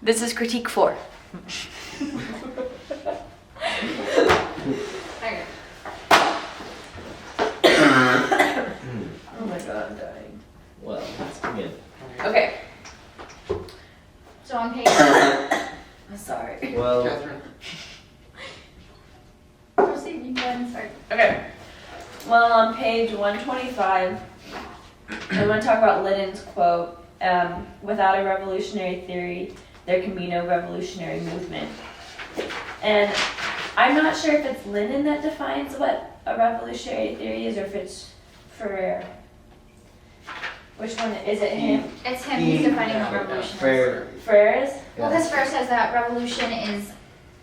This is critique 4. Okay. Oh my god, I'm dying. Well, that's good. Okay. So on page. I'm sorry. Well, Catherine. Proceed, you go ahead and start. Okay. Well, on page 125, I want to talk about Lenin's quote, without a revolutionary theory, there can be no revolutionary movement. And I'm not sure if it's Lenin that defines what a revolutionary theory is or if it's Ferrer. Which one? Is it him? It's him. He's defining what revolution is. Ferrer is? Well, his first says that revolution is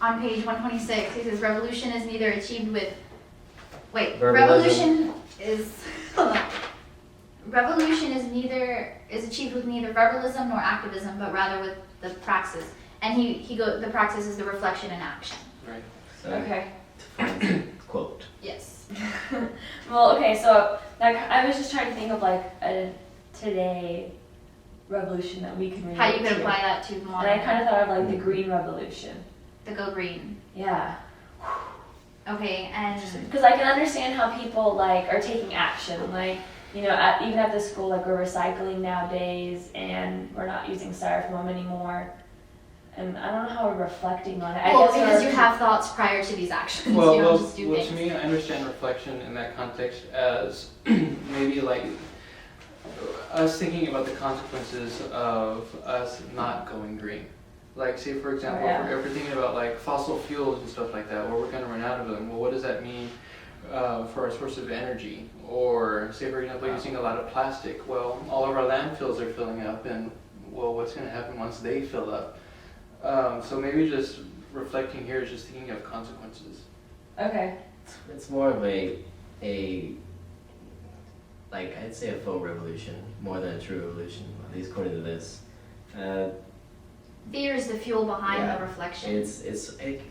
on page 126. He says revolution is neither achieved with. Wait, Verbalism. revolution is. Hold on. Revolution is achieved with neither verbalism nor activism, but rather with the praxis. And the praxis is the reflection and action. Right. so Okay. quote. Yes. Well, okay, so I was just trying to think of like a today revolution that we can relate How you could to. apply that to And modern. I kind of thought of like the green revolution. The go green. Yeah. Okay, and Because I can understand how people like are taking action, like even at the school, like we're recycling nowadays, and we're not using styrofoam anymore. And I don't know how we're reflecting on it. I well, guess because you have thoughts prior to these actions. Well, you don't just do to things. me, I understand reflection in that context as maybe like us thinking about the consequences of us not going green. Like, say for example, yeah. if we're thinking about like fossil fuels and stuff like that, where we're going to run out of them. Well, what does that mean for our source of energy? Or say for example, using a lot of plastic. Well, all of our landfills are filling up, and well, what's going to happen once they fill up? So maybe just reflecting here is just thinking of consequences. Okay. It's more of a like I'd say a faux revolution more than a true revolution, at least according to this. Fear is the fuel behind Yeah. the reflection.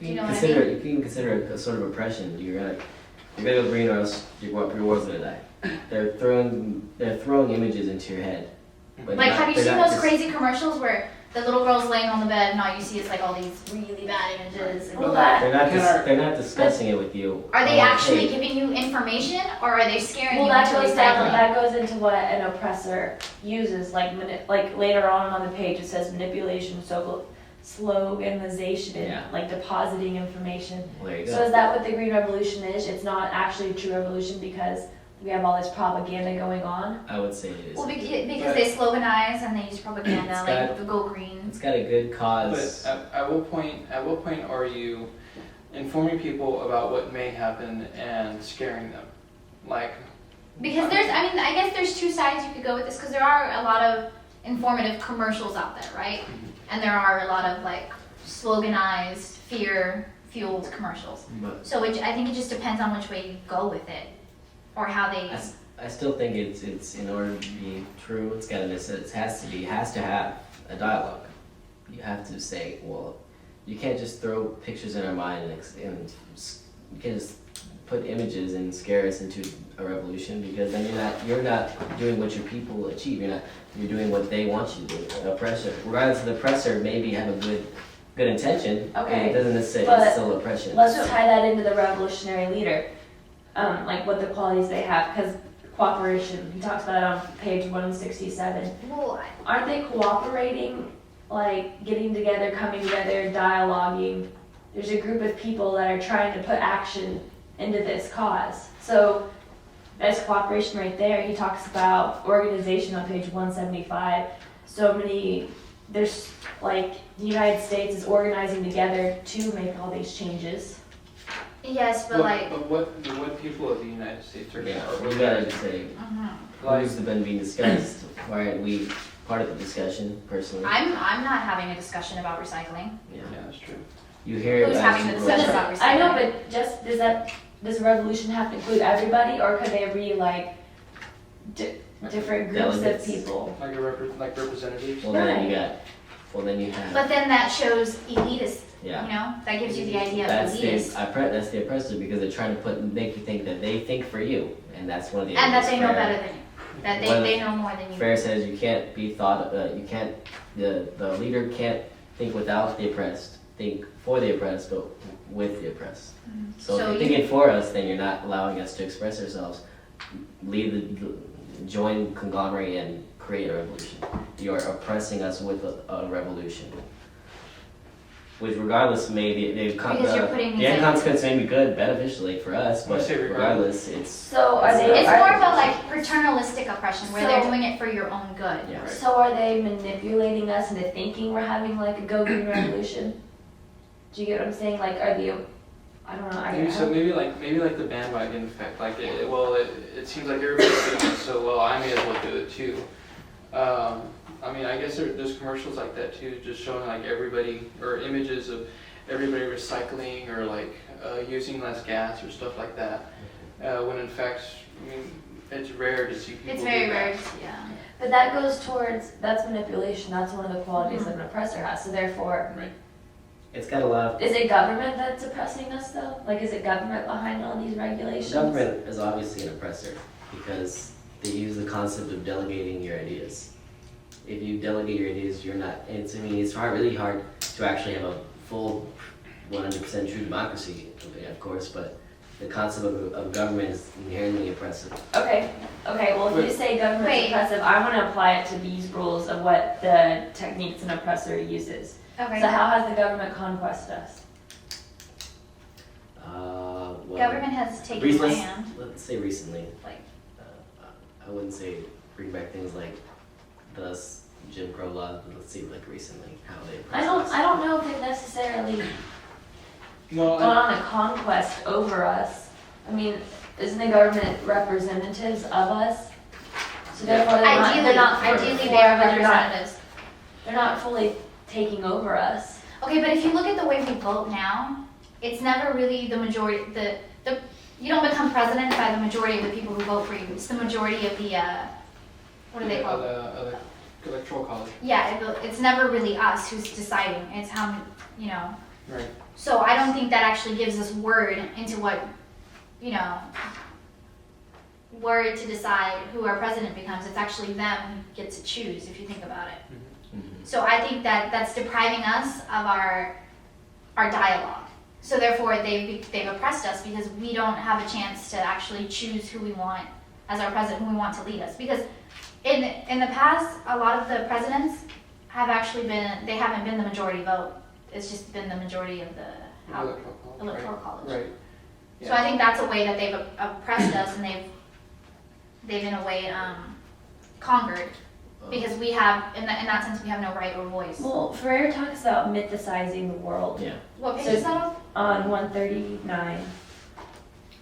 You know what I can consider it a sort of oppression. You're gonna go green or else your world's gonna die. They're throwing images into your head. But Like, have you seen those just- crazy commercials where the little girl's laying on the bed and all you see is like all these really bad images? And Well, that- They're not discussing it with you. are they Oh, actually hey, giving you information, or are they scaring Well, you that into goes down. recycling? That goes into what an oppressor uses. Like later on the page, it says manipulation, sloganization, Yeah. like depositing information. Well, there you go. So is that what the green revolution is? It's not actually a true revolution because we have all this propaganda going on. I would say it is. Well, because they sloganize and they use propaganda, It's like got- the go green. It's got a good cause. But at what point are you informing people about what may happen and scaring them? Like, Because I guess there's two sides you could go with this, because there are a lot of informative commercials out there, right? And there are a lot of like sloganized, fear-fueled commercials. But So I think it just depends on which way you go with it, or how they. I still think it's in order to be true, it has to have a dialogue. You have to say, well, you can't just throw pictures in our mind and you can't just put images and scare us into a revolution, because then you're not doing what your people achieve. You're doing what they want you to do. The oppressor, regardless of the oppressor, maybe have a good intention. Okay, And it doesn't necessarily but it's still oppression. Let's tie that into the revolutionary leader, like what the qualities they have. Because cooperation, he talks about it on page 167. Well, Aren't they cooperating, like getting together, coming together, dialoguing? There's a group of people that are trying to put action into this cause. So that's cooperation right there. He talks about organization on page 175. There's like the United States is organizing together to make all these changes. yes, but like. but what people of the United States are Yeah, going we to gotta just say like, who's been being discussed. Why aren't we part of the discussion personally? I'm not having a discussion about recycling. Yeah. yeah, that's true. You hear Who's about having the people- discussion about recycling? I know, but just does a revolution have to include everybody, or could there be like different groups Delegates. of people? Like representatives. Well, then you have. But then that shows elitist. Yeah. You know, that gives you the idea of That's elitist. that's the oppressor, because they're trying to make you think that they think for you, and that's one of the. And that ideas they know Freire- better than you. That Well, they know more than you. Freire says you can't be thought. You can't. The leader can't think without the oppressed, think for the oppressed, but with the oppressed. So if So you're you- thinking for us, then you're not allowing us to express ourselves. Join conglomerate and create a revolution. You are oppressing us with a revolution. Which regardless, maybe Because you're putting the these end like- consequence may be good beneficially for us, When you but say regardless, it's So are they? It's are- more of a like paternalistic oppression where they're So- doing it for your own good. yeah. So are they manipulating us into thinking we're having like a go green revolution? Do you get what I'm saying? Like, are they? I don't know. Maybe like the bandwagon effect. Like, it seems like everybody's doing it, so well, I may as well do it too. I mean, I guess there's commercials like that too, just showing like everybody, or images of everybody recycling or like using less gas or stuff like that. When in fact, I mean, it's rare to see people It's do very that. rare to see, yeah. But that goes towards, that's manipulation. That's one of the qualities that an oppressor has. So therefore, Right. It's got a lot of is it government that's oppressing us though? Like, is it government behind all these regulations? government is obviously an oppressor because they use the concept of delegating your ideas. If you delegate your ideas, you're not. It's really hard to actually have a full 100% true democracy, of course, but the concept of government is inherently oppressive. Okay. Well, if you say government's Wait. oppressive, I want to apply it to these rules of what the techniques an oppressor uses. Okay. So how has the government conquest us? Well, Government has taken recently- land. Let's say recently. Like- I wouldn't say bring back things like the Jim Crow law. But let's see, like recently, how they. I don't know if they've necessarily Well, gone on a conquest over us. I mean, isn't the government representatives of us? So therefore, Ideally, they are representatives. They're not fully taking over us. Okay, but if you look at the way we vote now, it's never really the majority. You don't become president by the majority of the people who vote for you. It's the majority of the what are they called? The electoral college. Yeah, it's never really us who's deciding. It's how you know. Right. So I don't think that actually gives us word into what, word to decide who our president becomes. It's actually them who get to choose, if you think about it. Mhm. So I think that that's depriving us of our dialogue. So therefore, they've oppressed us because we don't have a chance to actually choose who we want as our president, who we want to lead us. Because in the past, a lot of the presidents have actually they haven't been the majority vote. It's just been the majority of the electoral college. Right. So I think that's a way that they've oppressed us, and they've in a way conquered, because we have in that sense we have no right or voice. Well, Ferrer talks about mythicizing the world. Yeah. What page So- is that on? On 139,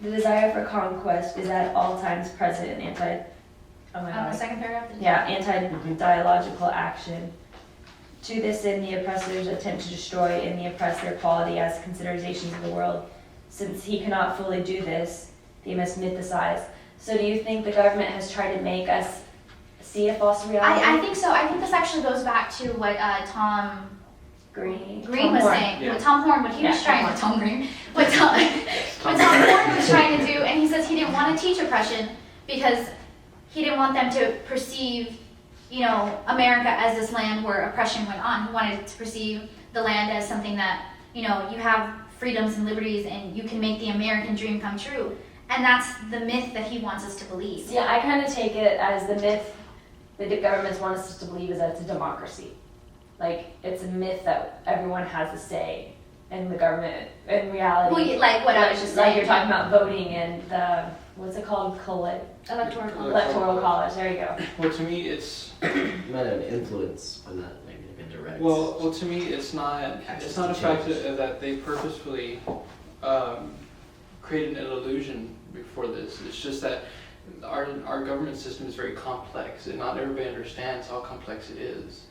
the desire for conquest is at all times present in On the second paragraph? anti-dialogical action. To this end, the oppressors attempt to destroy in the oppressed their quality as considerations of the world. Since he cannot fully do this, they must mythicize. So do you think the government has tried to make us see a false reality? I think so. I think this actually goes back to what Tom Green was Horn. saying. Yeah. What Tom Horn, what he was Yeah, trying to Tom Green, what Tom Horn was trying to do, and he says he didn't want to teach oppression because he didn't want them to perceive, America as this land where oppression went on. He wanted to perceive the land as something that, you have freedoms and liberties and you can make the American dream come true. And that's the myth that he wants us to believe. Yeah, I kind of take it as the myth that the governments want us to believe is that it's a democracy. Like, it's a myth that everyone has a say in the government. In reality, Well, like what I was just like saying. you're talking about voting and the, what's it called? Electoral college. Electoral college, there you go. Well, to me, it's You might have an influence, but not maybe like a direct. well, to me, it's not Access a to fact change. that they purposefully created an illusion before this. It's just that our government system is very complex, and not everybody understands how complex it is.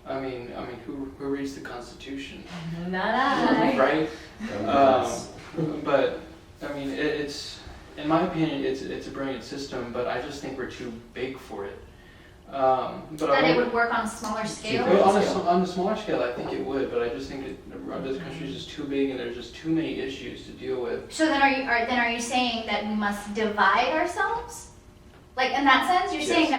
I mean, who reads the Constitution, Not I. right? Governments. But I mean, it's in my opinion, it's a brilliant system, but I just think we're too big for it. But That it would work on a smaller scale. Well, on a smaller scale, I think it would, but I just think this country is just too big, and there's just too many issues to deal with. So then are you saying that we must divide ourselves? Like in that sense, you're saying Yes. that